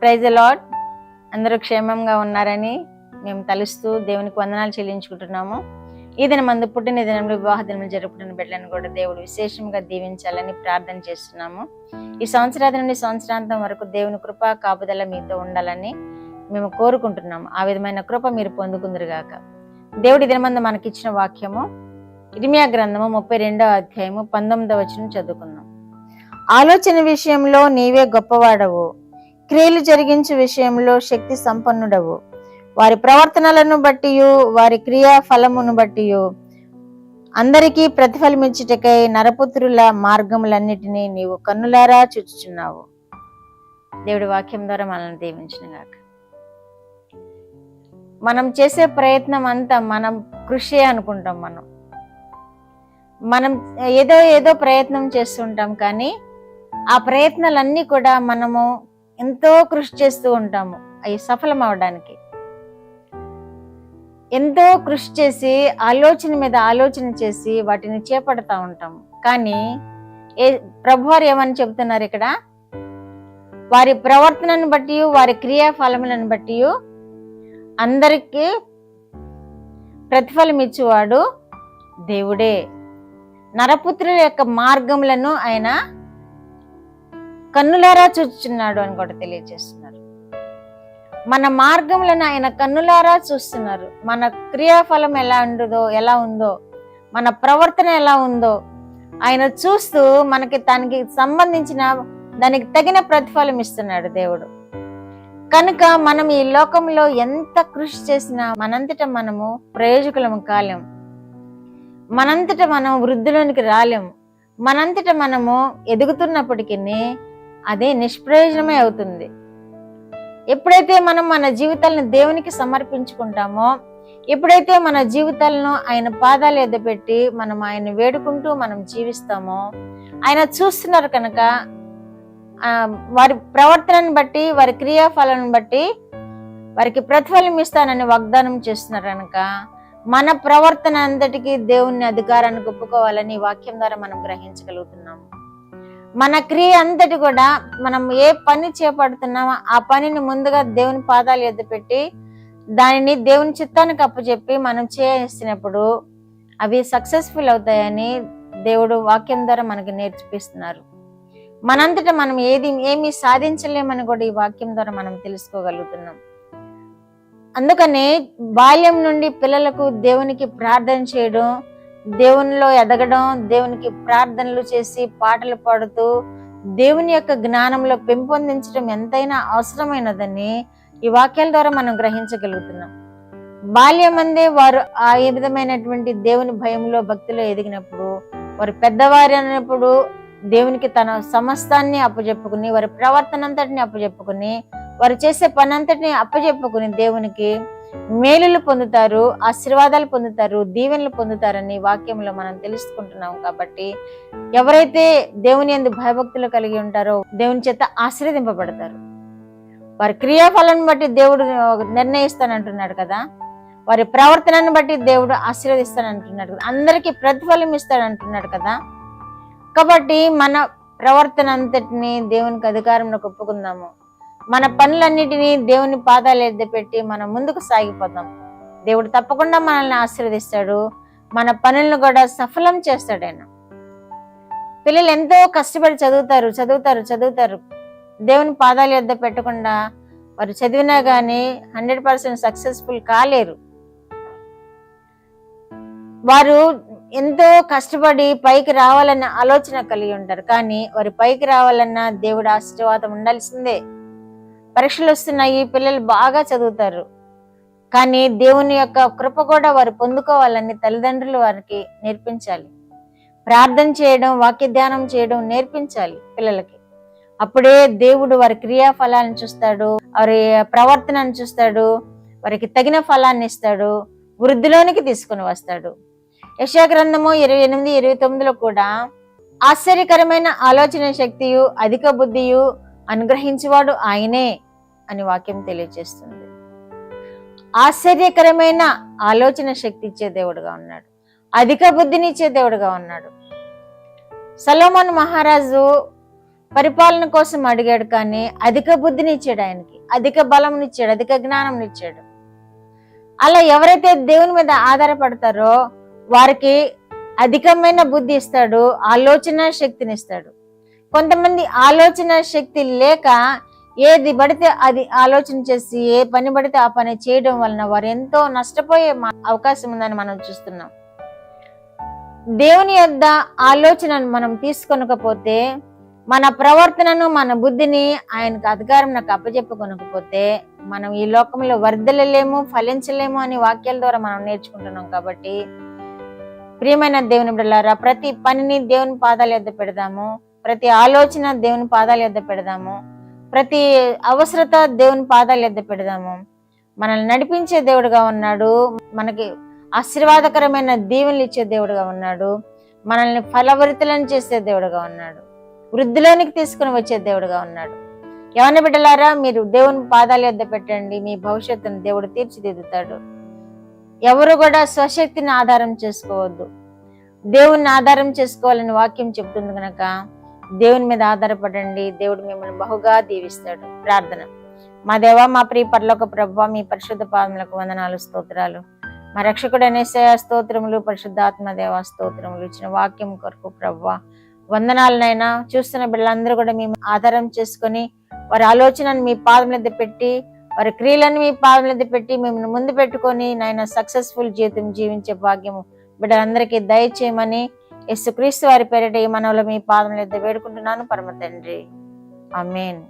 Praise the lord. అందరూ క్షేమంగా ఉన్నారని మేము తలుస్తూ దేవునికి వందనాలు చెల్లించుకుంటున్నాము. ఈ దినమందు పుట్టిన దినంలో వివాహ దినం జరుపుకున్న బిడ్డలను కూడా దేవుడు విశేషంగా దీవించాలని ప్రార్థన చేస్తున్నాము. ఈ సంవత్సరాది నుండి సంవత్సరాంతం వరకు దేవుని కృప కాపుదల మీతో ఉండాలని మేము కోరుకుంటున్నాము. ఆ విధమైన కృప మీరు పొందుకుందరుగాక. దేవుడి దినమందు మనకిచ్చిన వాక్యము ఇర్మియా గ్రంథము 32వ అధ్యాయము 19వ వచనం చదువుకుందాం. ఆలోచన విషయంలో నీవే గొప్పవాడవు, క్రియలు జరిగించు విషయంలో శక్తి సంపన్నుడవు. వారి ప్రవర్తనలను బట్టి వారి క్రియా ఫలమును బట్టి అందరికీ ప్రతిఫలమిచ్చుటకై నరపుత్రుల మార్గములన్నిటినీ నీవు కన్నులారా చూచుచున్నావు. దేవుడి వాక్యం ద్వారా మనల్ని దీవించునుగాక. మనం చేసే ప్రయత్నం అంతా మనం కృషి అనుకుంటాం. మనం ఏదో ప్రయత్నం చేస్తుంటాం, కానీ ఆ ప్రయత్నాలన్నీ కూడా మనము ఎంతో కృషి చేస్తూ ఉంటాము అవి సఫలం అవడానికి. ఎంతో కృషి చేసి ఆలోచన మీద ఆలోచన చేసి వాటిని చేపడతా ఉంటాము. కానీ ప్రభువారు ఏమని చెబుతున్నారు ఇక్కడ? వారి ప్రవర్తనను బట్టి వారి క్రియా ఫలములను బట్టి అందరికీ ప్రతిఫలం ఇచ్చేవాడు దేవుడే. నరపుత్రుల యొక్క మార్గములను ఆయన కన్నులారా చూస్తున్నాడు అని కూడా తెలియజేస్తున్నారు. మన మార్గములను ఆయన కన్నులారా చూస్తున్నారు. మన క్రియాఫలం ఎలా ఉందో, మన ప్రవర్తన ఎలా ఉందో ఆయన చూస్తూ మనకి దానికి సంబంధించిన దానికి తగిన ప్రతిఫలం ఇస్తున్నాడు దేవుడు. కనుక మనం ఈ లోకంలో ఎంత కృషి చేసినా మనంతట మనము ప్రయోజకులము కాలేం, మనంతట మనం వృద్ధిలోనికి రాలేము, మనంతట మనము ఎదుగుతున్నప్పటికీ అదే నిష్ప్రయోజనమే అవుతుంది. ఎప్పుడైతే మనం మన జీవితాలను దేవునికి సమర్పించుకుంటామో, ఎప్పుడైతే మన జీవితాలను ఆయన పాదాలు ఎద్దపెట్టి మనం ఆయన వేడుకుంటూ మనం జీవిస్తామో, ఆయన చూస్తున్నారు కనుక వారి ప్రవర్తనను బట్టి వారి క్రియాఫలాలను బట్టి వారికి ప్రతిఫలం ఇస్తానని వాగ్దానం చేస్తున్నారు కనుక మన ప్రవర్తన అంతటికీ దేవుని అధికారాన్ని ఒప్పుకోవాలని వాక్యం ద్వారా మనం గ్రహించగలుగుతున్నాము. మన క్రియ అంతటి కూడా మనం ఏ పని చేపడుతున్నామో ఆ పనిని ముందుగా దేవుని పాదాలు ఎద్ద పెట్టి దానిని దేవుని చిత్తానికి అప్పచెప్పి మనం చేసినప్పుడు అవి సక్సెస్ఫుల్ అవుతాయని దేవుడు వాక్యం ద్వారా మనకి నేర్పిస్తున్నారు. మనంతటా మనం ఏమీ సాధించలేమని కూడా ఈ వాక్యం ద్వారా మనం తెలుసుకోగలుగుతున్నాం. అందుకనే బాల్యం నుండి పిల్లలకు దేవునికి ప్రార్థన చేయడం, దేవునిలో ఎదగడం, దేవునికి ప్రార్థనలు చేసి పాటలు పాడుతూ దేవుని యొక్క జ్ఞానంలో పెంపొందించడం ఎంతైనా అవసరమైనదని ఈ వాక్యాల ద్వారా మనం గ్రహించగలుగుతున్నాం. బాల్యం అందే వారు ఆ ఏ విధమైనటువంటి దేవుని భయంలో భక్తిలో ఎదిగినప్పుడు, వారు పెద్దవారి అన్నప్పుడు దేవునికి తన సమస్తాన్ని అప్పచెప్పుకుని, వారి ప్రవర్తన అంతటిని అప్పచెప్పుకుని, వారు చేసే పని అంతటిని అప్పచెప్పుకుని దేవునికి మేలులు పొందుతారు, ఆశీర్వాదాలు పొందుతారు, దీవెనలు పొందుతారని వాక్యంలో మనం తెలుసుకుంటున్నాం. కాబట్టి ఎవరైతే దేవుని యందు భయభక్తులు కలిగి ఉంటారో దేవుని చేత ఆశీర్వదింపబడతారు. వారి క్రియాఫలాన్ని బట్టి దేవుడు నిర్ణయిస్తానంటున్నాడు కదా, వారి ప్రవర్తనను బట్టి దేవుడు ఆశీర్వదిస్తానంటున్నాడు కదా, అందరికీ ప్రతిఫలం ఇస్తాడంటున్నాడు కదా. కాబట్టి మన ప్రవర్తన అంతటిని దేవునికి అధికారంలో ఒప్పుకుందాము. మన పనులన్నిటినీ దేవుని పాదాలు ఎద్దపెట్టి మనం ముందుకు సాగిపోతాం. దేవుడు తప్పకుండా మనల్ని ఆశీర్వదిస్తాడు, మన పనులను కూడా సఫలం చేస్తాడు ఆయన. పిల్లలు ఎంతో కష్టపడి చదువుతారు. దేవుని పాదాలు ఎద్ద పెట్టకుండా వారు చదివినా కానీ 100% సక్సెస్ఫుల్ కాలేరు. వారు ఎంతో కష్టపడి పైకి రావాలన్న ఆలోచన కలిగి ఉంటారు, కానీ వారి పైకి రావాలన్నా దేవుడు ఆశీర్వాదం ఉండాల్సిందే. పరీక్షలు వస్తున్నాయి, పిల్లలు బాగా చదువుతారు, కానీ దేవుని యొక్క కృప కూడా వారు పొందుకోవాలని తల్లిదండ్రులు వారికి నేర్పించాలి. ప్రార్థన చేయడం, వాక్య ధ్యానం చేయడం నేర్పించాలి పిల్లలకి. అప్పుడే దేవుడు వారి క్రియాఫలాన్ని చూస్తాడు, వారి ప్రవర్తనను చూస్తాడు, వారికి తగిన ఫలాన్ని ఇస్తాడు, వృద్ధిలోనికి తీసుకుని వస్తాడు. యెషయా గ్రంథము 28:29లో కూడా ఆశ్చర్యకరమైన ఆలోచన శక్తియు అధిక బుద్ధియు అనుగ్రహించేవాడు ఆయనే అని వాక్యం తెలియజేస్తుంది. ఆశ్చర్యకరమైన ఆలోచన శక్తి ఇచ్చే దేవుడుగా ఉన్నాడు, అధిక బుద్ధిని ఇచ్చే దేవుడుగా ఉన్నాడు. సొలొమోను మహారాజు పరిపాలన కోసం అడిగాడు, కానీ అధిక బుద్ధిని ఇచ్చాడు ఆయనకి. అధిక బలంనిచ్చాడు, అధిక జ్ఞానంనిచ్చాడు. అలా ఎవరైతే దేవుని మీద ఆధారపడతారో వారికి అధికమైన బుద్ధి ఇస్తాడు, ఆలోచన శక్తిని ఇస్తాడు. కొంతమంది ఆలోచన శక్తి లేక ఏది పడితే అది ఆలోచన చేసి ఏ పని పడితే ఆ పని చేయడం వలన వారు ఎంతో నష్టపోయే అవకాశం ఉందని మనం చూస్తున్నాం. దేవుని యొద్ద ఆలోచనను మనం తీసుకొనకపోతే, మన ప్రవర్తనను మన బుద్ధిని ఆయనకు అధికారం నాకు అప్పచెప్పుకొనకపోతే మనం ఈ లోకంలో వర్ధిల్లలేము, ఫలించలేము అని వాక్యాల ద్వారా మనం నేర్చుకుంటున్నాం. కాబట్టి ప్రియమైన దేవుని బిడ్డలారా, ప్రతి పనిని దేవుని పాదాల యొద్ద పెడదాము, ప్రతి ఆలోచన దేవుని పాదాల యొద్ద పెడదాము, ప్రతి అవసరత దేవుని పాదాల యొద్ద పెడదాము. మనల్ని నడిపించే దేవుడుగా ఉన్నాడు, మనకి ఆశీర్వాదకరమైన దీవెనలు ఇచ్చే దేవుడుగా ఉన్నాడు, మనల్ని ఫలభరితులను చేసే దేవుడుగా ఉన్నాడు, వృద్ధిలోనికి తీసుకుని వచ్చే దేవుడుగా ఉన్నాడు. యవన బిడ్డలారా, మీరు దేవుని పాదాల యొద్ద పెట్టండి, మీ భవిష్యత్తును దేవుడు తీర్చిదిద్దుతాడు. ఎవరు కూడా స్వశక్తిని ఆధారం చేసుకోవద్దు, దేవుణ్ణి ఆధారం చేసుకోవాలని వాక్యం చెప్తుంది కనుక దేవుని మీద ఆధారపడండి, దేవుడు మిమ్మల్ని బహుగా దీవిస్తాడు. ప్రార్థన. మా దేవ, మా ప్రియ పరలోక ప్రభువా, మీ పరిశుద్ధ పాదములకు వందనాలు, స్తోత్రాలు. మా రక్షకుడు యేసయ్య స్తోత్రములు, పరిశుద్ధాత్మ దేవ స్తోత్రములు. ఇచ్చిన వాక్యం కొరకు ప్రభువా వందనాలనైనా. చూస్తున్న బిడ్డలందరూ కూడా మేము ఆధారం చేసుకొని వారి ఆలోచనను మీ పాదముల మీద పెట్టి, వారి క్రియలను మీ పాదముల మీద పెట్టి మిమ్మల్ని ముందు పెట్టుకొని నాయన సక్సెస్ఫుల్ జీవితం జీవించే భాగ్యము బిడ్డలందరికీ దయచేయమని యేసుక్రీస్తు వారి పేరిట ఈ మనవులు మీ పాదముల మీద వేడుకుంటున్నాను పరమ తండ్రి. ఆమేన్.